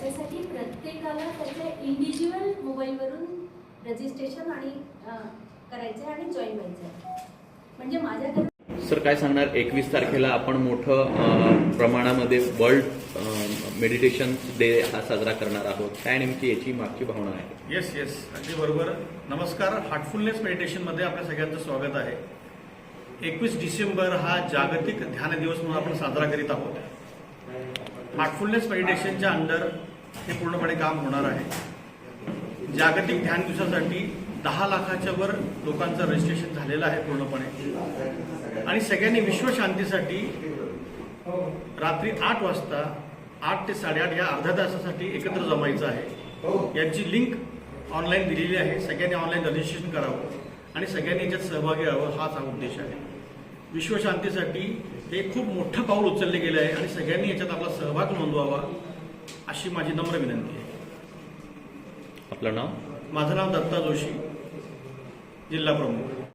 त्याच्यासाठी प्रत्येकाला त्याच्या इंडिव्हिज्युअल मोबाईलवरून रजिस्ट्रेशन आणि करायचं आणि जॉईन व्हायचं. म्हणजे माझ्याकडे सर काय सांगणार, 21 तारखेला आपण मोठं प्रमाणामध्ये वर्ल्ड मेडिटेशन डे हा साजरा करणार आहोत. काय नेमकी याची मागची भावना आहे? येस अगदी बरोबर. नमस्कार. हार्टफुलनेस मेडिटेशनमध्ये आपल्या सगळ्यांचं स्वागत आहे. 21 डिसेंबर हा जागतिक ध्यान दिवस म्हणून आपण साजरा करीत आहोत. हार्टफुलनेस मेडिटेशनच्या अंडर हे पूर्णपणे काम होणार आहे. जागतिक ध्यान दिवसासाठी 10 लाखाच्या वर लोकांचं रजिस्ट्रेशन झालेलं आहे पूर्णपणे. आणि सगळ्यांनी विश्वशांतीसाठी रात्री 8 वाजता 8 ते 8:30 या अर्ध्या तासासाठी एकत्र जमायचं आहे. याची लिंक ऑनलाईन दिलेली आहे. सगळ्यांनी ऑनलाईन रजिस्ट्रेशन करावं आणि सगळ्यांनी याच्यात सहभागी व्हावं, हाच हा उद्देश आहे. विश्वशांतीसाठी हे खूप मोठं पाऊल उचलले गेले आहे आणि सगळ्यांनी याच्यात आपला सहभाग नोंदवावा अशी माझी नम्र विनंती आहे. आपलं नाव? माझं नाव दत्ता जोशी, जिल्हा प्रमुख.